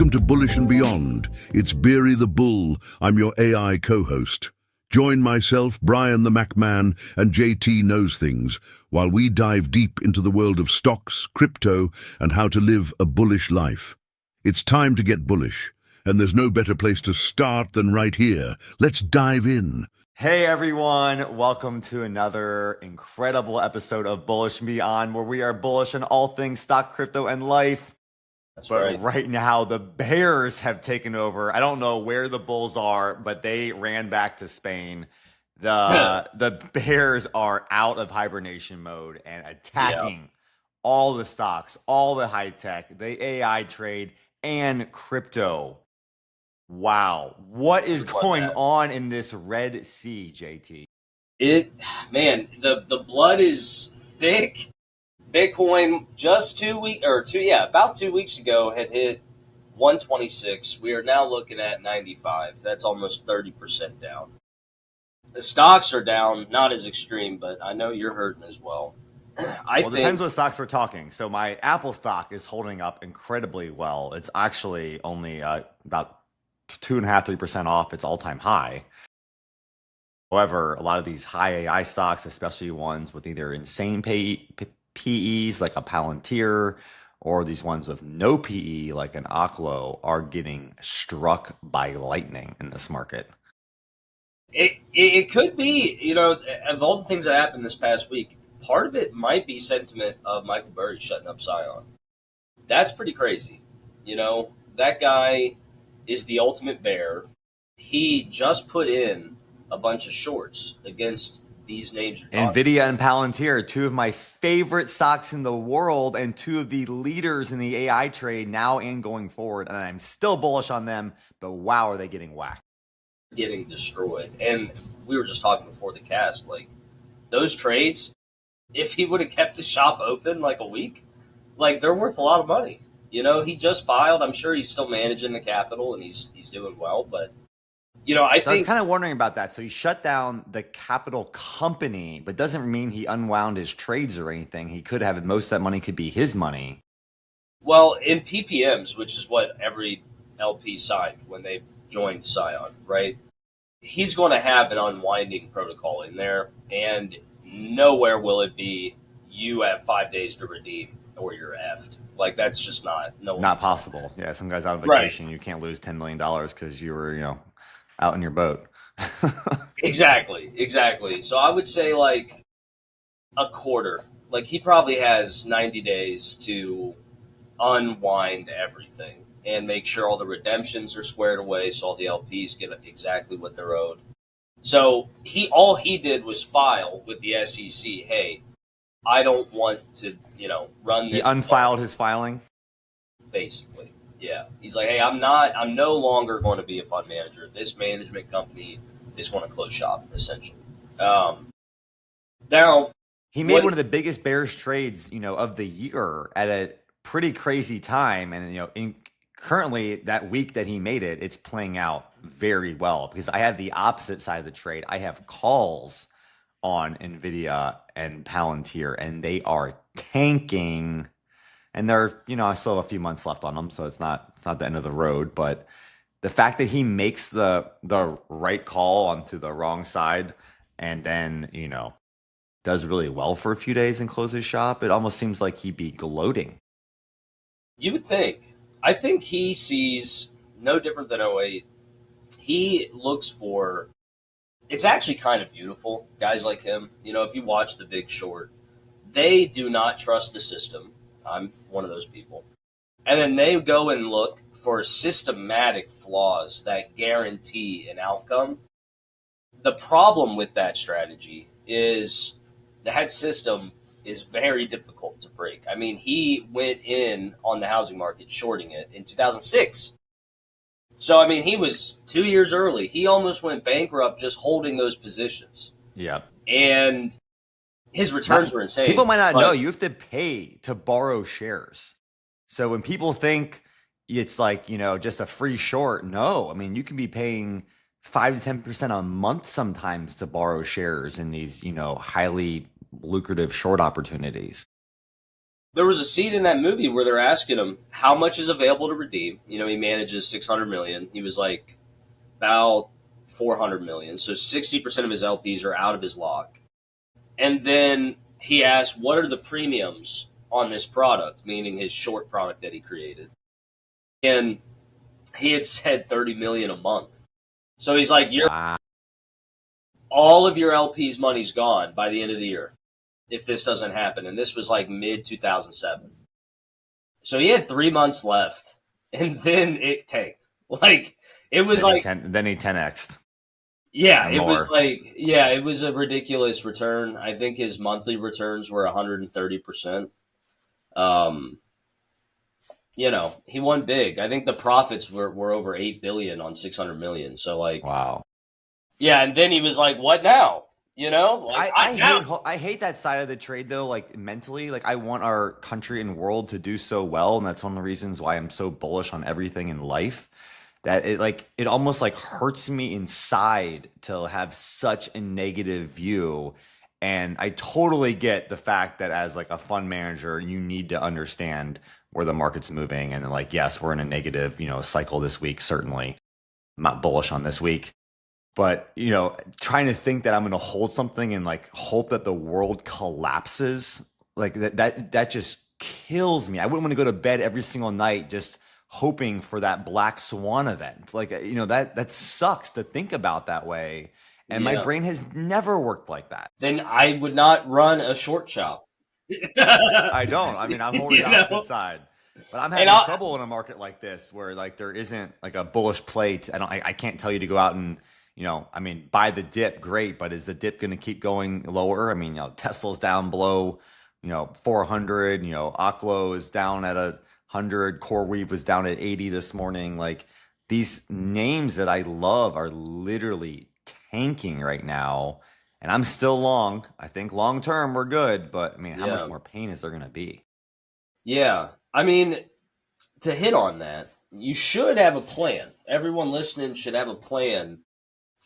Welcome to Bullish and Beyond. It's Burry the Bull. I'm your AI co-host. Join myself, Brian the MacMan, and JT Knows Things while we dive deep into the world of stocks, crypto, and how to live a bullish life. It's time to get bullish, and there's no better place to start than right here. Let's dive in. Hey everyone, welcome to another incredible episode of Bullish and Beyond, where we are bullish on all things stock, crypto, and life. That's but right now, the Bears have taken over. I don't know where the Bulls are, but they ran back to Spain. The Bears are out of hibernation mode and attacking all the stocks, all the high tech, the AI trade, and crypto. Wow. What is going on in this Red Sea, JT? The blood is thick. Bitcoin just about 2 weeks ago had hit 126. We are now looking at 95. That's almost 30% down. The stocks are down, not as extreme, but I know you're hurting as well. It depends what stocks we're talking. So my Apple stock is holding up incredibly well. It's actually only about 2.5%, 3% off its all-time high. However, a lot of these high AI stocks, especially ones with either insane PEs like a Palantir, or these ones with no PE like an Oklo, are getting struck by lightning in this market. It could be, of all the things that happened this past week, part of it might be sentiment of Michael Burry shutting up Scion. That's pretty crazy. That guy is the ultimate bear. He just put in a bunch of shorts against these names you're talking NVIDIA and Palantir, two of my favorite stocks in the world and two of the leaders in the AI trade now and going forward. And I'm still bullish on them, but wow, are they getting whacked. Getting destroyed. And we were just talking before the cast, like those trades, if he would have kept the shop open like a week, like they're worth a lot of money. He just filed. I'm sure he's still managing the capital and he's doing well, but I was kind of wondering about that. So he shut down the capital company, but doesn't mean he unwound his trades or anything. He could have, most of that money could be his money. Well, in PPMs, which is what every LP signed when they joined Scion, right? He's going to have an unwinding protocol in there, and nowhere will it be you have 5 days to redeem or you're effed. Like, that's just not possible. Yeah, some guy's out on vacation. Right. You can't lose $10 million because you were, out in your boat. Exactly. So I would say like a quarter. Like he probably has 90 days to unwind everything and make sure all the redemptions are squared away so all the LPs get exactly what they're owed. So all he did was file with the SEC, hey, I don't want to, run this. He unfiled his filing? Basically. Yeah, he's like, hey, I'm no longer going to be a fund manager. This management company is going to close shop, essentially. Now, he made one of the biggest bearish trades, of the year at a pretty crazy time, and currently that week that he made it, it's playing out very well because I have the opposite side of the trade. I have calls on NVIDIA and Palantir, and they are tanking. And they're, I still have a few months left on them, so it's not the end of the road. But the fact that he makes the right call onto the wrong side and then, does really well for a few days and closes shop, it almost seems like he'd be gloating. You would think. I think he sees no different than '08. He looks for, it's actually kind of beautiful, guys like him. If you watch The Big Short, they do not trust the system. I'm one of those people. And then they go and look for systematic flaws that guarantee an outcome. The problem with that strategy is that system is very difficult to break. I mean, he went in on the housing market shorting it in 2006. So, I mean, he was 2 years early. He almost went bankrupt just holding those positions. Yeah. And his returns were insane. People might not know you have to pay to borrow shares. So when people think it's like, just a free short, no. I mean, you can be paying 5 to 10% a month sometimes to borrow shares in these, highly lucrative short opportunities. there was a scene in that movie where they're asking him how much is available to redeem. You know, he manages 600 million. He was like about 400 million. So 60% of his LPs are out of his lock. And then he asked, what are the premiums on this product, meaning his short product that he created? And he had said 30 million a month. So he's like, Wow. all of your LP's money's gone by the end of the year if this doesn't happen. And this was like mid 2007. So he had 3 months left, and then it tanked. Like it was Then he 10x'd. Yeah, or it was more. it was a ridiculous return. I think his monthly returns were 130%. You know, he won big. I think the profits were over 8 billion on 600 million. So like, Wow. yeah, and then he was like, "What now?" You know, like I hate that side of the trade though. Like mentally, like I want our country and world to do so well, and that's one of the reasons why I'm so bullish on everything in life. That it almost like hurts me inside to have such a negative view. And I totally get the fact that as like a fund manager, you need to understand where the market's moving. And like, yes, we're in a negative, cycle this week. Certainly, I'm not bullish on this week. But trying to think that I'm going to hold something and like hope that the world collapses, like that just kills me. I wouldn't want to go to bed every single night just hoping for that black swan event. Like that sucks to think about that way. And my yeah. brain has never worked like that. Then I would not run a short shop. I don't. I mean, I'm more the opposite side. But I'm having trouble in a market like this where like there isn't like a bullish plate. I can't tell you to go out and I mean, buy the dip, great, but is the dip going to keep going lower? I mean, Tesla's down below, 400, Oklo is down at 100, CoreWeave was down at 80 this morning. Like these names that I love are literally tanking right now. And I'm still long. I think long term we're good, but I mean, how much more pain is there going to be? Yeah. I mean, to hit on that, you should have a plan. Everyone listening should have a plan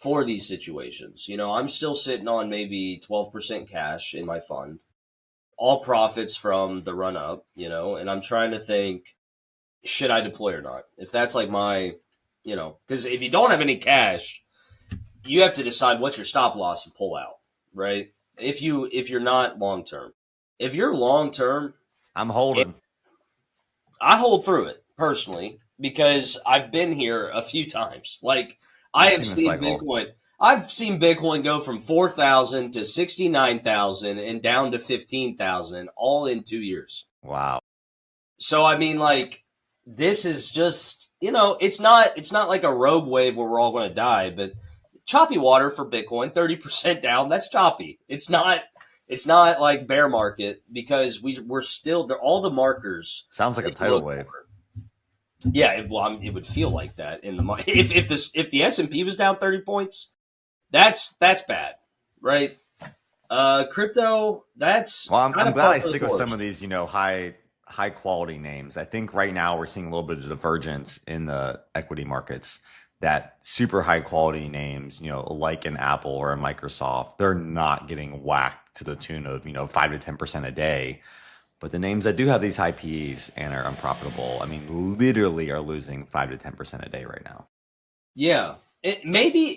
for these situations. I'm still sitting on maybe 12% cash in my fund, all profits from the run up, and I'm trying to think, should I deploy or not? If that's like my, because if you don't have any cash, you have to decide what's your stop loss and pull out, right? If you're not long term. If you're long term, I'm holding. I hold through it personally because I've been here a few times. Like I have seen Bitcoin. I've seen Bitcoin go from 4,000 to 69,000 and down to 15,000 all in 2 years. Wow. So I mean, like this is just it's not like a rogue wave where we're all going to die, but choppy water for Bitcoin, 30% down. That's choppy. It's not like bear market because we're still there. All the markers sounds like a tidal wave. Yeah, it would feel like that in the market. If the S&P was down 30 points, that's bad, right? Crypto, that's well. I'm glad I stick with some of these, high quality names. I think right now we're seeing a little bit of divergence in the equity markets. That super high quality names, like an Apple or a Microsoft, they're not getting whacked to the tune of 5 to 10% a day. But the names that do have these high PEs and are unprofitable, I mean, literally are losing 5 to 10% a day right now. Yeah.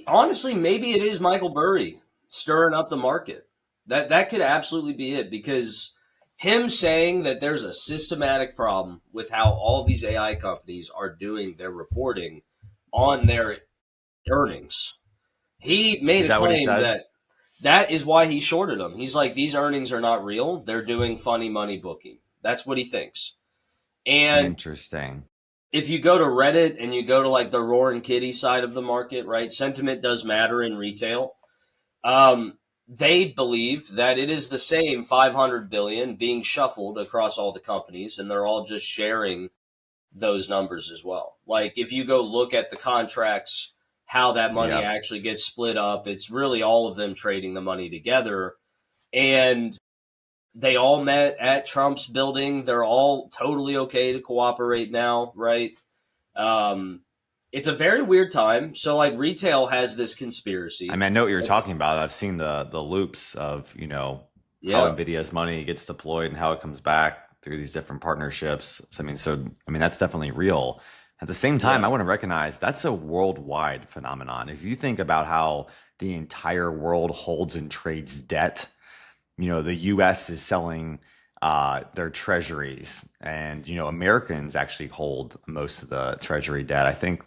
Honestly, maybe it is Michael Burry stirring up the market. That could absolutely be it because him saying that there's a systematic problem with how all these AI companies are doing their reporting on their earnings. He made a claim that is why he shorted them. He's like, these earnings are not real. They're doing funny money booking. That's what he thinks. And interesting. If you go to Reddit and you go to like the roaring kitty side of the market, right? Sentiment does matter in retail. They believe that it is the same 500 billion being shuffled across all the companies, and they're all just sharing those numbers as well. Like if you go look at the contracts, how that money actually gets split up, it's really all of them trading the money together. And they all met at Trump's building. They're all totally okay to cooperate now, right? It's a very weird time. So like retail has this conspiracy. I mean, I know what you're talking about. I've seen the loops of, how NVIDIA's money gets deployed and how it comes back. through these different partnerships. So that's definitely real. At the same time, Yeah. I want to recognize that's a worldwide phenomenon. If you think about how the entire world holds and trades debt, the U.S. is selling their treasuries, and Americans actually hold most of the treasury debt. I think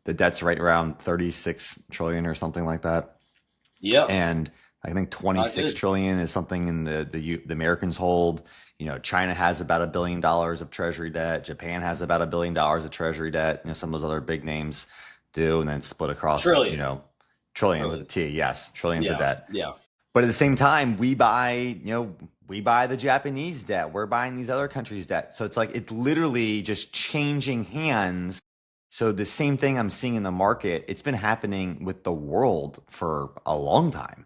the debt's right around 36 trillion or something like that. Yep. And I think 26 trillion is something in the Americans hold. China has about $1 billion of treasury debt. Japan has about $1 billion of treasury debt. Some of those other big names do, and then split across, Trillion. trillion with a T. Yes, trillions of debt. Yeah. But at the same time, we buy the Japanese debt. We're buying these other countries' debt. So it's like it's literally just changing hands. So the same thing I'm seeing in the market, it's been happening with the world for a long time.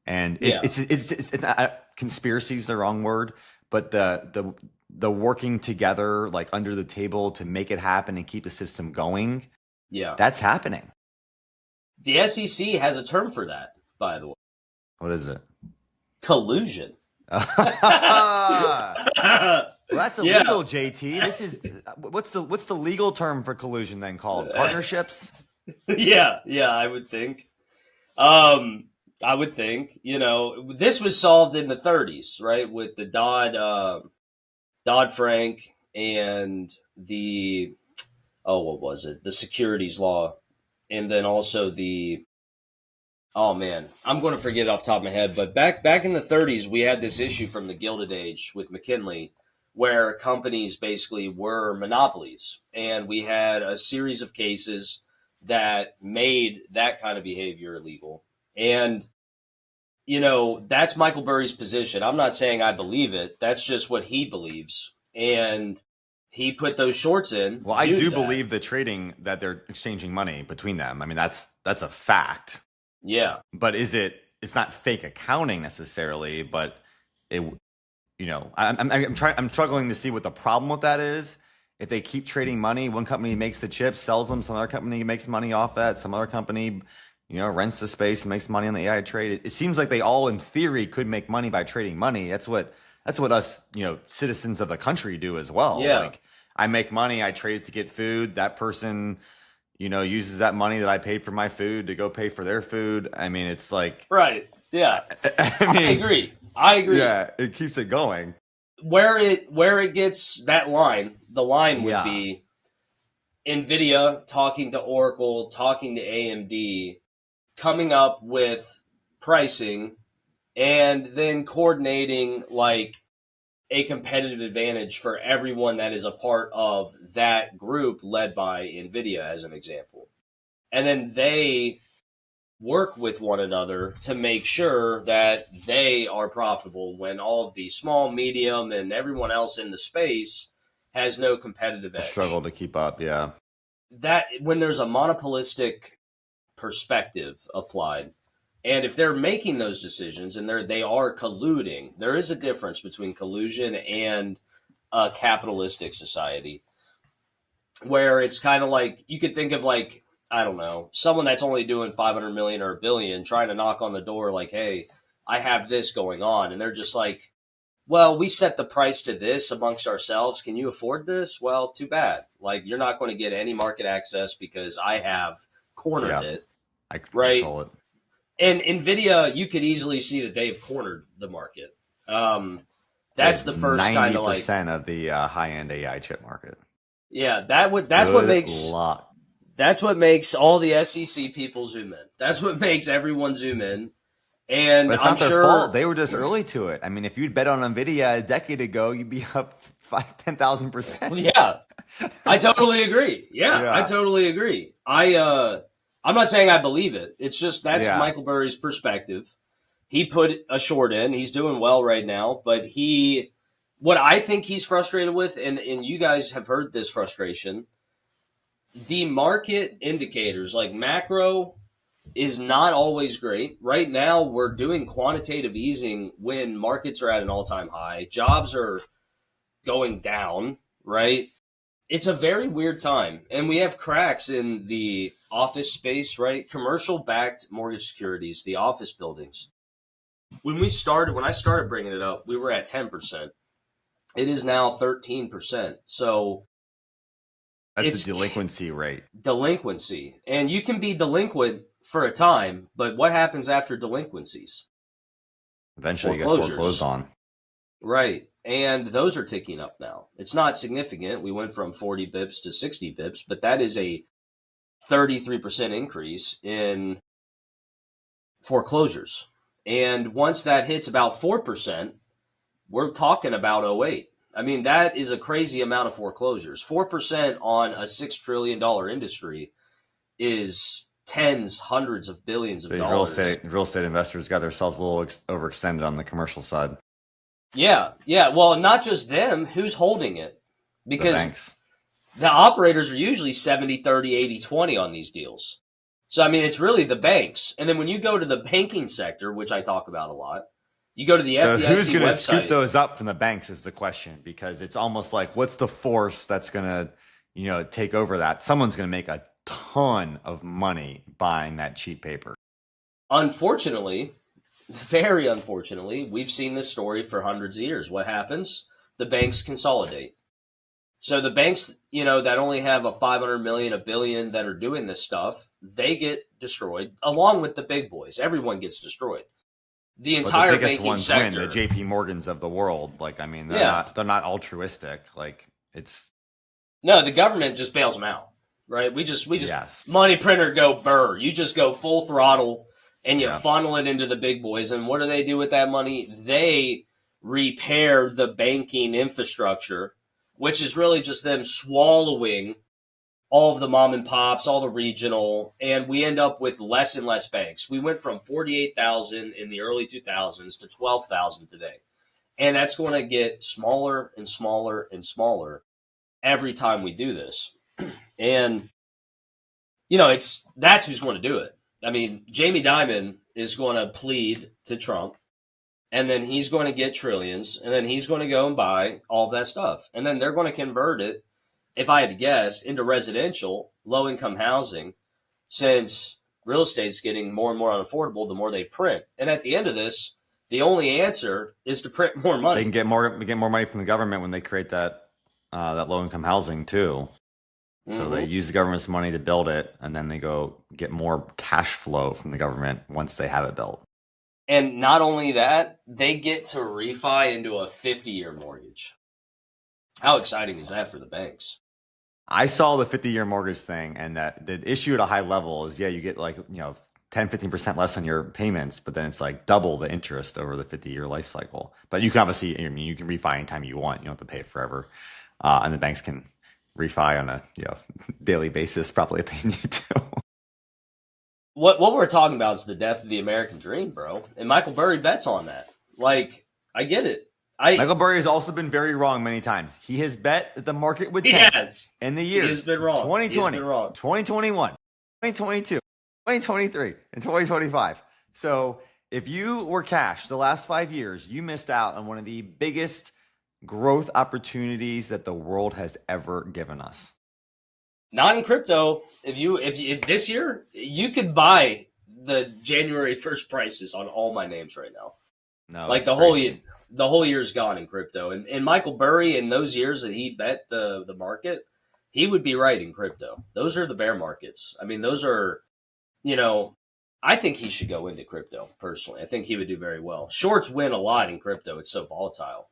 And it's not, conspiracy is the wrong word, but the working together, like under the table to make it happen and keep the system going. Yeah. That's happening. The SEC has a term for that, by the way. What is it? Collusion. Well, that's illegal, JT. This is what's the legal term for collusion then called? Partnerships? Yeah, I would think. This was solved in the 30s, right, with the Dodd-Frank and the what was it? The securities law, and then also oh man, I'm going to forget it off the top of my head, but back in the 30s, we had this issue from the Gilded Age with McKinley, where companies basically were monopolies, and we had a series of cases that made that kind of behavior illegal. And that's Michael Burry's position. I'm not saying I believe it. That's just what he believes, and he put those shorts in. Well, I do believe the trading that they're exchanging money between them. I mean, that's a fact. Yeah. But it's not fake accounting necessarily, but I'm struggling to see what the problem with that is. If they keep trading money, one company makes the chips, sells them, some other company makes money off that, some other company, rents the space and makes money on the AI trade. It seems like they all in theory could make money by trading money. That's what us, citizens of the country do as well. Yeah. Like I make money, I trade it to get food. That person uses that money that I paid for my food to go pay for their food. I mean, it's like... Right. Yeah. I agree. Yeah, it keeps it going. Where it gets that line, the line would be NVIDIA talking to Oracle, talking to AMD, coming up with pricing, and then coordinating like a competitive advantage for everyone that is a part of that group led by NVIDIA, as an example. And then they work with one another to make sure that they are profitable when all of the small, medium, and everyone else in the space has no competitive edge. Struggle to keep up, yeah. That when there's a monopolistic perspective applied, and if they're making those decisions and they are colluding, there is a difference between collusion and a capitalistic society, where it's kind of like you could think of like, I don't know, someone that's only doing 500 million or $1 billion trying to knock on the door like, hey, I have this going on. And they're just like, well, we set the price to this amongst ourselves. Can you afford this? Well, too bad. Like, you're not going to get any market access because I have cornered it. I control it. And NVIDIA, you could easily see that they've cornered the market. That's the first kind of like 90% of the high-end AI chip market. Yeah, that's what makes all the SEC people zoom in. That's what makes everyone zoom in. And but it's not their fault. They were just early to it. I mean, if you'd bet on NVIDIA a decade ago, you'd be up 10,000%. Yeah, I totally agree. Yeah, I totally agree. I'm not saying I believe it. It's just that's Michael Burry's perspective. He put a short in. He's doing well right now, but what I think he's frustrated with, and you guys have heard this frustration, the market indicators like macro is not always great. Right now, we're doing quantitative easing when markets are at an all-time high. Jobs are going down, right? It's a very weird time. And we have cracks in the office space, right? Commercial-backed mortgage securities, the office buildings. When I started bringing it up, we were at 10%. It is now 13%. So That's it's the delinquency rate. delinquency. And you can be delinquent for a time, but what happens after delinquencies? Eventually, you get foreclosed Foreclosures. on. Right. And those are ticking up now. It's not significant. We went from 40 bips to 60 bips, but that is a 33% increase in foreclosures. And once that hits about 4%, we're talking about '08. I mean, that is a crazy amount of foreclosures. 4% on a $6 trillion industry is tens, hundreds of billions of These dollars. real estate investors got themselves a little overextended on the commercial side. Yeah, yeah. Well, not just them. Who's holding it? The Because banks. the operators are usually 70, 30, 80, 20 on these deals. So, I mean, it's really the banks. And then when you go to the banking sector, which I talk about a lot, you go to the So FDIC who's going to scoop website. those up from the banks is the question, because it's almost like, what's the force that's going to, take over that? Someone's going to make a ton of money buying that cheap paper. Unfortunately, very unfortunately, we've seen this story for hundreds of years. What happens? The banks consolidate. So the banks, that only have a 500 million, a billion that are doing this stuff, they get destroyed along with the big boys. Everyone gets destroyed. The But the entire biggest banking ones sector. win, the JP Morgans of the world. Like, I mean, Yeah. they're not altruistic. Like, it's No, the government just bails them out, right? We just yes. money printer go burr. You just go full throttle and you Yeah. funnel it into the big boys. And what do they do with that money? They repair the banking infrastructure, which is really just them swallowing all of the mom and pops, all the regional, and we end up with less and less banks. We went from 48,000 in the early 2000s to 12,000 today. And that's going to get smaller and smaller and smaller every time we do this. And that's who's going to do it. I mean, Jamie Dimon is going to plead to Trump, and then he's going to get trillions, and then he's going to go and buy all that stuff. And then they're going to convert it, if I had to guess, into residential, low-income housing, since real estate's getting more and more unaffordable the more they print. And at the end of this, the only answer is to print more money. They can get more money from the government when they create that low income housing too. So they use the government's money to build it, and then they go get more cash flow from the government once they have it built. And not only that, they get to refi into a 50-year mortgage. How exciting is that for the banks? I saw the 50-year mortgage thing, and that the issue at a high level is, you get 10, 15% less on your payments, but then it's like double the interest over the 50-year life cycle. But you can obviously, you can refi anytime you want. You don't have to pay it forever. And the banks can refi on a daily basis, probably if they need to. What we're talking about is the death of the American dream, bro. And Michael Burry bets on that. Like, I get it. Michael Burry has also been very wrong many times. He has bet that the market would tank in the years he has been wrong. 2020, 2021, 2022, 2023, and 2025. So if you were cash the last 5 years, you missed out on one of the biggest growth opportunities that the world has ever given us. Not in crypto. If this year, you could buy the January 1st prices on all my names right now. No, like the whole year's gone in crypto. And Michael Burry, in those years that he bet the market, he would be right in crypto. Those are the bear markets. I mean, those are, I think he should go into crypto personally. I think he would do very well. Shorts win a lot in crypto. It's so volatile,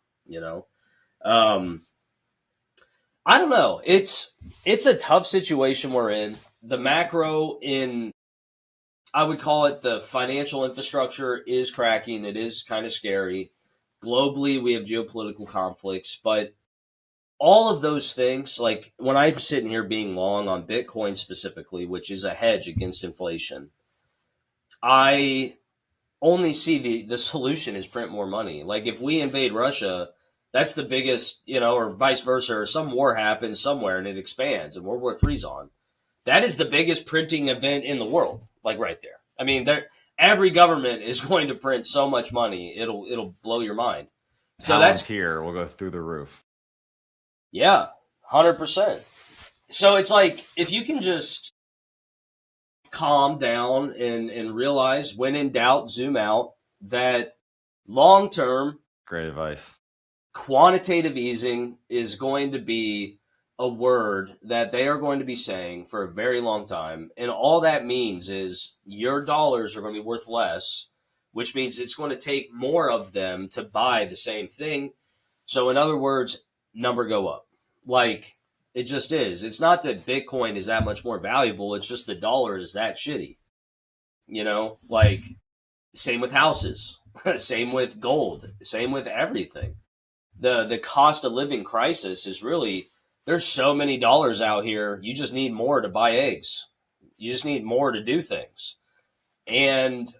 I don't know. It's a tough situation we're in. The macro I would call it the financial infrastructure is cracking. It is kind of scary. Globally, we have geopolitical conflicts, but all of those things, like when I'm sitting here being long on Bitcoin specifically, which is a hedge against inflation, I only see the solution is print more money. Like if we invade Russia, that's the biggest, or vice versa, or some war happens somewhere and it expands and World War III's on. That is the biggest printing event in the world, like right there. I mean, every government is going to print so much money, it'll blow your mind. So that's here. We'll go through the roof. Yeah, 100%. So it's like if you can just calm down and realize, when in doubt, zoom out. That long term, great advice. quantitative easing is going to be a word that they are going to be saying for a very long time. And all that means is your dollars are going to be worth less, which means it's going to take more of them to buy the same thing. So, in other words, number go up. Like, it just is. It's not that Bitcoin is that much more valuable. It's just the dollar is that shitty. Like, same with houses, same with gold, same with everything. The cost of living crisis is really, there's so many dollars out here. You just need more to buy eggs. You just need more to do things. And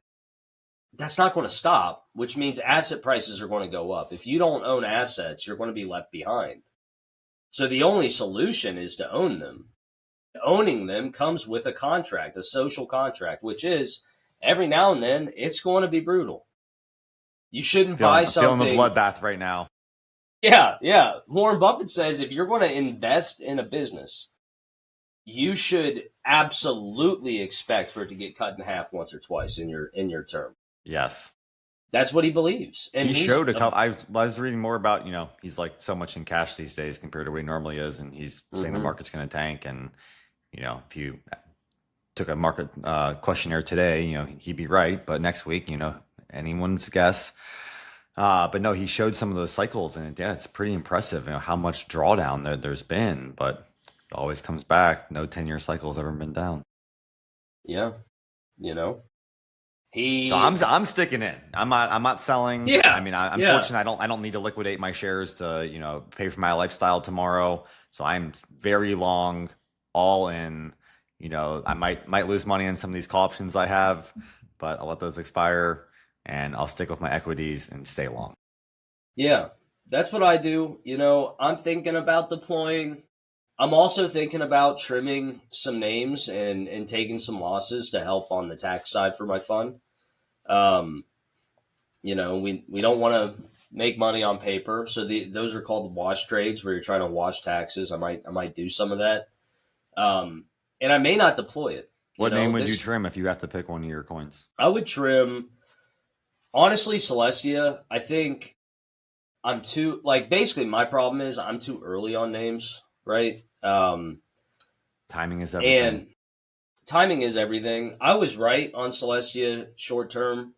that's not going to stop, which means asset prices are going to go up. If you don't own assets, you're going to be left behind. So the only solution is to own them. Owning them comes with a contract, a social contract, which is every now and then it's going to be brutal. You shouldn't buy something. I'm feeling the bloodbath right now. Yeah. Warren Buffett says if you're going to invest in a business, you should absolutely expect for it to get cut in half once or twice in your term. Yes. That's what he believes. And he showed a couple. I was reading more about, he's like so much in cash these days compared to what he normally is. And he's saying the market's going to tank. And, if you took a market questionnaire today, he'd be right. But next week, anyone's guess. But no, he showed some of those cycles, and it's pretty impressive, how much drawdown there's been, but it always comes back. No 10-year cycle's ever been down. Yeah. So I'm sticking in. I'm not selling. Yeah. I mean, I'm fortunate. I don't need to liquidate my shares to, pay for my lifestyle tomorrow. So I'm very long, all in. I might lose money on some of these call options I have, but I'll let those expire. And I'll stick with my equities and stay long. Yeah, that's what I do. I'm thinking about deploying. I'm also thinking about trimming some names and taking some losses to help on the tax side for my fund. We don't want to make money on paper. So those are called wash trades where you're trying to wash taxes. I might do some of that. And I may not deploy it. What name would you trim if you have to pick one of your coins? I would trim... Honestly, Celestia, I think I'm too, basically my problem is I'm too early on names, right? Timing is everything. And timing is everything. I was right on Celestia short term.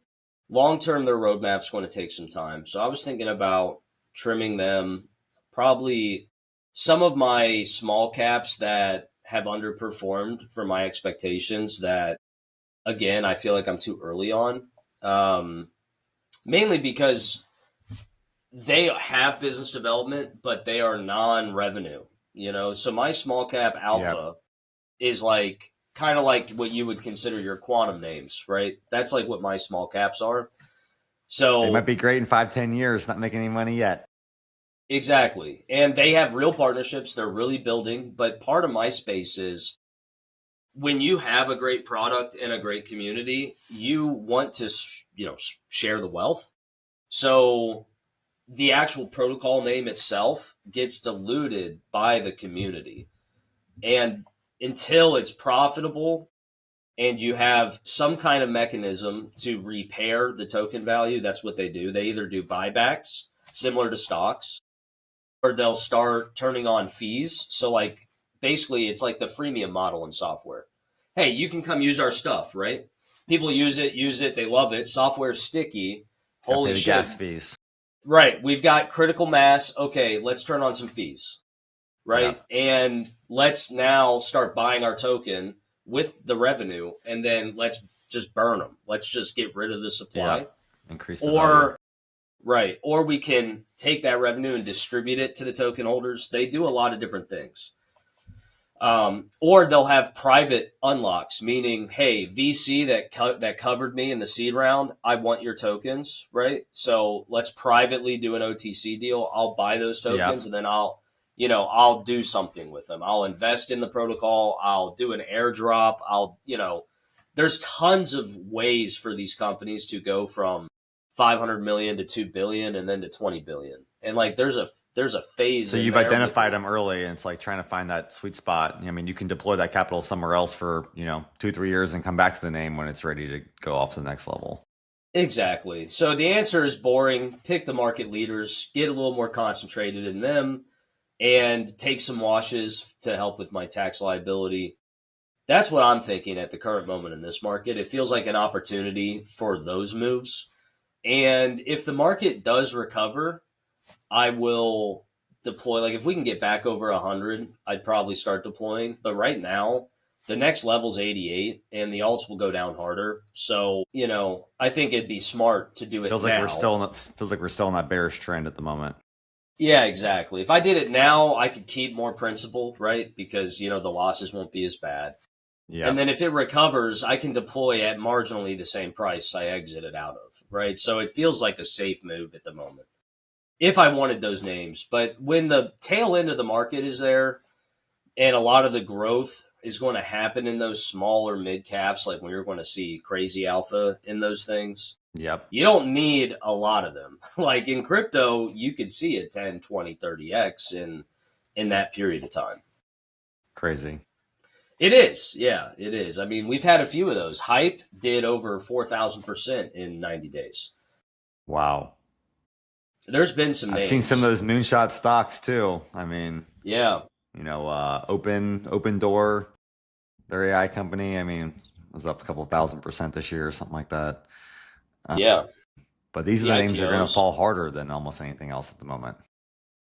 Long term, their roadmap's going to take some time. So I was thinking about trimming them. Probably some of my small caps that have underperformed for my expectations that, again, I feel like I'm too early on. Mainly because they have business development, but they are non-revenue, So my small cap alpha is kind of like what you would consider your quantum names, right? That's like what my small caps are. So they might be great in 5-10 years, not making any money yet. Exactly. And they have real partnerships. They're really building. But part of my space is when you have a great product and a great community, you want to, share the wealth. So the actual protocol name itself gets diluted by the community. And until it's profitable and you have some kind of mechanism to repair the token value, that's what they do. They either do buybacks, similar to stocks, or they'll start turning on fees. So basically it's like the freemium model in software. Hey, you can come use our stuff, right? People use it, they love it. Software's sticky. Holy shit. Gas fees. Right. We've got critical mass. Okay, let's turn on some fees. Right? Yeah. And let's now start buying our token with the revenue, and then let's just burn them. Let's just get rid of the supply. Yeah. Increase the value. Right. Or we can take that revenue and distribute it to the token holders. They do a lot of different things. Or they'll have private unlocks, meaning, hey, VC that covered me in the seed round, I want your tokens, right? So let's privately do an OTC deal. I'll buy those tokens, and then I'll do something with them. I'll invest in the protocol. I'll do an airdrop. There's tons of ways for these companies to go from 500 million to 2 billion and then to 20 billion. And there's a phase. So you've identified them early, and it's trying to find that sweet spot. I mean, you can deploy that capital somewhere else for, 2-3 years and come back to the name when it's ready to go off to the next level. Exactly. So the answer is boring. Pick the market leaders, get a little more concentrated in them, and take some washes to help with my tax liability. That's what I'm thinking at the current moment in this market. It feels like an opportunity for those moves. And if the market does recover, I will deploy. Like if we can get back over 100, I'd probably start deploying. But right now, the next level's 88, and the alts will go down harder. So I think it'd be smart to do it Feels like now. we're still in that bearish trend at the moment. Yeah, exactly. If I did it now, I could keep more principal, right? Because the losses won't be as bad. Yeah. And then if it recovers, I can deploy at marginally the same price I exited out of, right? So it feels like a safe move at the moment if I wanted those names. But when the tail end of the market is there and a lot of the growth is going to happen in those smaller mid caps, like when you're going to see crazy alpha in those things, Yep. you don't need a lot of them. Like in crypto, you could see a 10, 20, 30x in that period of time. Crazy. It is. Yeah, it is. I mean, we've had a few of those. Hype did over 4,000% in 90 days. Wow. There's been some names. I've seen some of those moonshot stocks too. I mean, yeah. Open Door, their AI company. I mean, was up a couple 1,000% this year or something like that. Yeah. But these are the names that are going to IPOs. fall harder than almost anything else at the moment.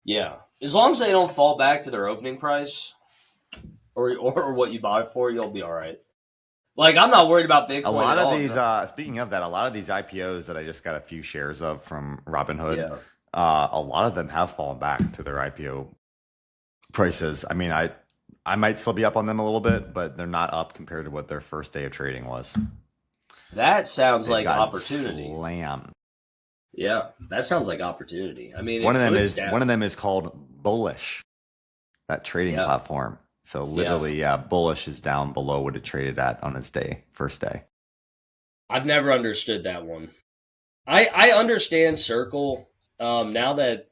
Yeah. As long as they don't fall back to their opening price or what you bought it for, you'll be all right. Like, I'm not worried about Bitcoin A lot at of all. these, speaking of that, a lot of these IPOs that I just got a few shares of from Robinhood, Yeah. a lot of them have fallen back to their IPO prices. I mean, I might still be up on them a little bit, but they're not up compared to what their first day of trading was. That sounds They've like gotten opportunity. slammed. Yeah, that sounds like opportunity. I mean, one of them is called Bullish, that trading platform. So literally, Bullish is down below what it traded at on its first day. I've never understood that one. I understand Circle. Now that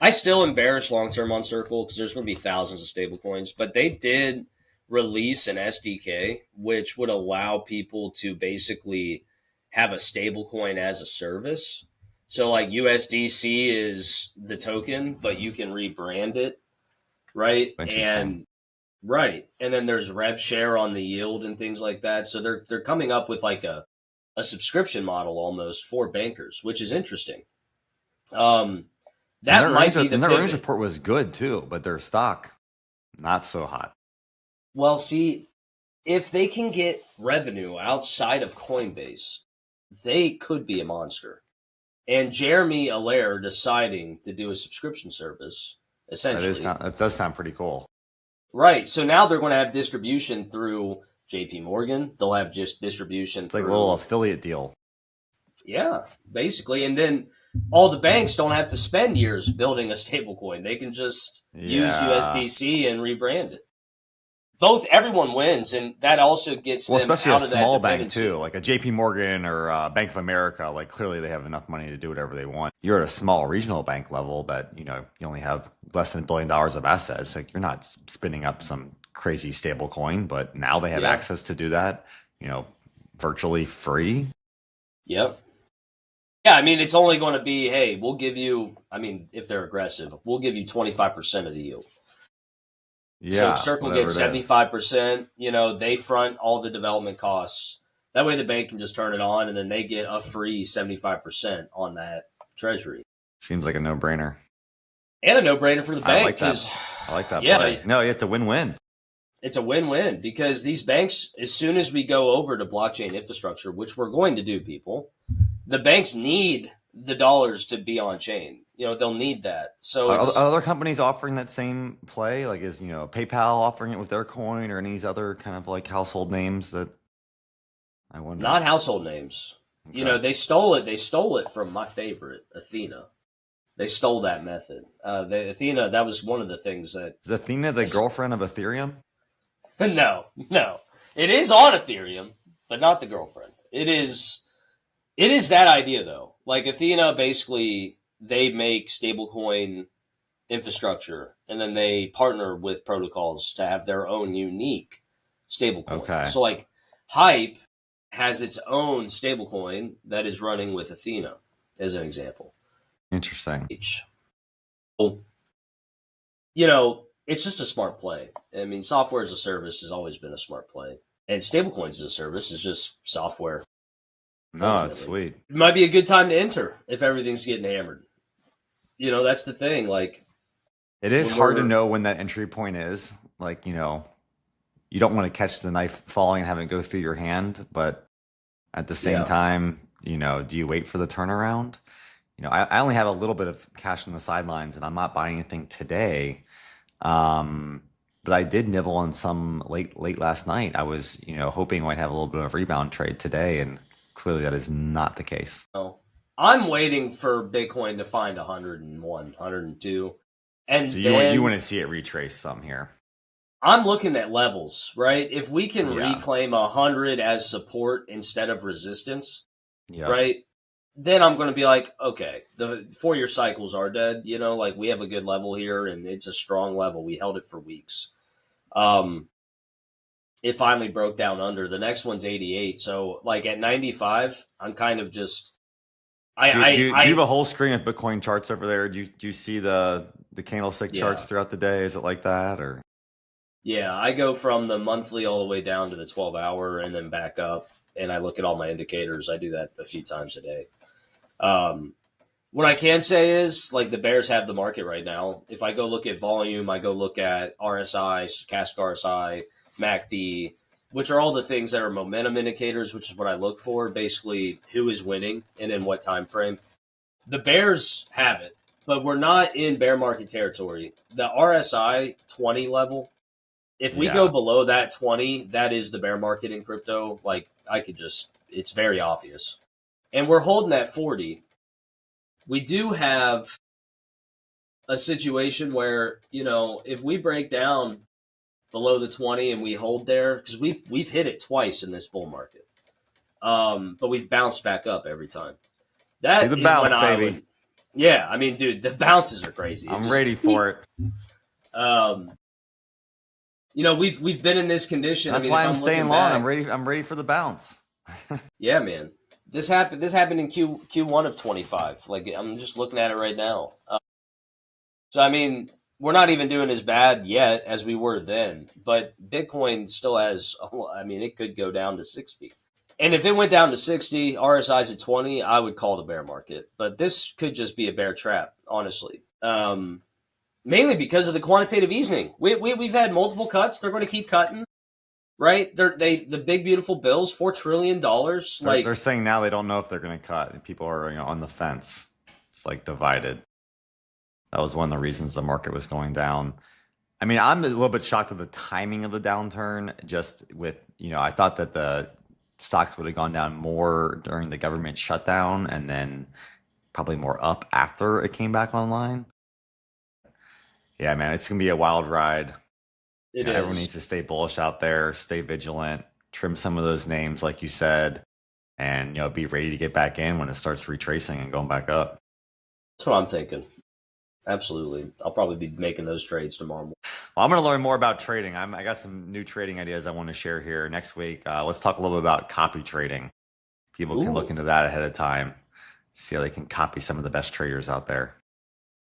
I still am bearish long term on Circle because there's going to be thousands of stablecoins, but they did release an SDK which would allow people to basically have a stablecoin as a service. So like USDC is the token, but you can rebrand it, right? Interesting. And then there's rev share on the yield and things like that. So they're coming up with like a subscription model almost for bankers, which is interesting. That might be the their pivot. earnings report was good too, but their stock not so hot. Well, see, if they can get revenue outside of Coinbase, they could be a monster. And Jeremy Allaire deciding to do a subscription service, essentially. That does sound pretty cool. Right. So now they're going to have distribution through JP Morgan. They'll have just distribution It's like a little affiliate deal. Yeah, basically. And then all the banks don't have to spend years building a stablecoin. They can just use USDC and rebrand it. Everyone wins, and that also gets them especially out a of that small bank dependency. too, like a JP Morgan or Bank of America. Like clearly they have enough money to do whatever they want. You're at a small regional bank level that you only have less than $1 billion of assets. Like you're not spinning up some crazy stable coin, but now they have access to do that. Virtually free. Yep. Yeah, I mean, it's only going to be, hey, we'll give you, I mean, if they're aggressive, we'll give you 25% of the yield. Yeah. So Circle gets 75%. They front all the development costs. That way the bank can just turn it on, and then they get a free 75% on that treasury. Seems like a no-brainer. And a no-brainer for the bank. I like that play. No, it's a win-win. It's a win-win because these banks, as soon as we go over to blockchain infrastructure, which we're going to do, people, the banks need the dollars to be on chain. They'll need that. So are other companies offering that same play? Like is PayPal offering it with their coin, or any of these other kind of like household names that I wonder? Not household names. Okay. They stole it. They stole it from my favorite, Athena. They stole that method. The Athena, that was one of the things that... Is Athena the girlfriend of Ethereum? No. It is on Ethereum, but not the girlfriend. It is that idea, though. Like Athena, basically, they make stablecoin infrastructure, and then they partner with protocols to have their own unique stablecoin. Okay. So, like, Hype has its own stablecoin that is running with Athena, as an example. Interesting. So, it's just a smart play. I mean, software as a service has always been a smart play. And stablecoins as a service is just software. No, that's sweet. It might be a good time to enter if everything's getting hammered. That's the thing. Like, it is hard to know when that entry point is. Like, you don't want to catch the knife falling and have it go through your hand. But at the same time, do you wait for the turnaround? I only have a little bit of cash on the sidelines, and I'm not buying anything today. But I did nibble on some late last night. I was, hoping I might have a little bit of a rebound trade today, and clearly that is not the case. No. I'm waiting for Bitcoin to find 101, 102. And so then you want to see it retrace some here. I'm looking at levels, right? If we can reclaim 100 as support instead of resistance, right? Then I'm going to be like, okay, the 4-year cycles are dead. Like we have a good level here and it's a strong level. We held it for weeks. It finally broke down under. The next one's 88. So like at 95, I'm kind of just, do you have a whole screen of Bitcoin charts over there? Do you see the candlestick charts throughout the day? Is it like that or? Yeah, I go from the monthly all the way down to the 12-hour and then back up. And I look at all my indicators. I do that a few times a day. What I can say is like the bears have the market right now. If I go look at volume, I go look at RSI, stochastic RSI, MACD, which are all the things that are momentum indicators, which is what I look for. Basically, who is winning and in what time frame. The bears have it, but we're not in bear market territory. The RSI 20 level, if we go below that 20, that is the bear market in crypto. Like it's very obvious. And we're holding at 40. We do have a situation where, if we break down below the 20 and we hold there, because we've hit it twice in this bull market. But we've bounced back up every time. That see the is bounce, when baby. I mean, dude, the bounces are crazy. I'm ready for it. We've been in this condition. That's why I'm staying long. I'm ready for the bounce. Yeah, man. This happened in Q1 of 25. Like I'm just looking at it right now. So I mean, we're not even doing as bad yet as we were then. But Bitcoin still has. I mean, it could go down to 60. And if it went down to 60, RSI's at 20, I would call the bear market. But this could just be a bear trap, honestly. Mainly because of the quantitative easing. We've had multiple cuts. They're going to keep cutting. Right? The big beautiful bills, $4 trillion. They're saying now they don't know if they're going to cut. People are on the fence. It's like divided. That was one of the reasons the market was going down. I mean, I'm a little bit shocked at the timing of the downturn. Just with I thought that the stocks would have gone down more during the government shutdown, and then probably more up after it came back online. Yeah, man, it's gonna be a wild ride. Everyone needs to stay bullish out there, stay vigilant, trim some of those names, like you said, and be ready to get back in when it starts retracing and going back up. That's what I'm thinking. Absolutely, I'll probably be making those trades tomorrow morning. Well, I'm going to learn more about trading. I got some new trading ideas I want to share here next week. Let's talk a little bit about copy trading. People can look into that ahead of time, see how they can copy some of the best traders out there.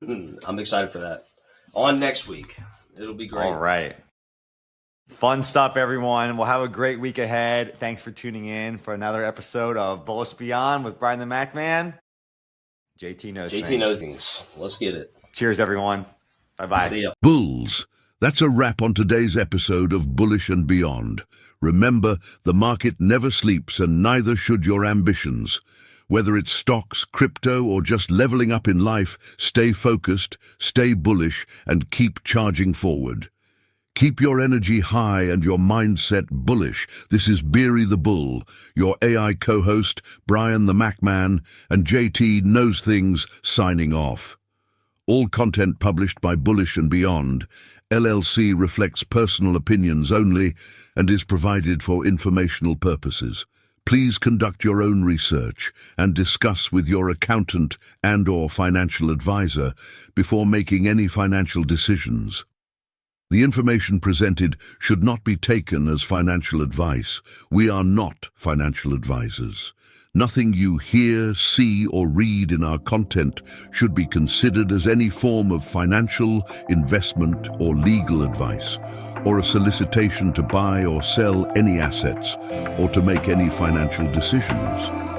I'm excited for that. On next week. It'll be great. All right. Fun stuff, everyone. We'll have a great week ahead. Thanks for tuning in for another episode of Bullish Beyond with Brian the Mac Man. JT knows things. Let's get it. Cheers, everyone. Bye-bye. See ya. Bulls. That's a wrap on today's episode of Bullish and Beyond. Remember, the market never sleeps and neither should your ambitions. Whether it's stocks, crypto, or just leveling up in life, stay focused, stay bullish, and keep charging forward. Keep your energy high and your mindset bullish. This is Burry the Bull, your AI co-host, Brian the Mac Man, and JT Knows Things signing off. All content published by Bullish and Beyond, LLC reflects personal opinions only and is provided for informational purposes. Please conduct your own research and discuss with your accountant and/or financial advisor before making any financial decisions. The information presented should not be taken as financial advice. We are not financial advisors. Nothing you hear, see, or read in our content should be considered as any form of financial, investment, or legal advice, or a solicitation to buy or sell any assets, or to make any financial decisions.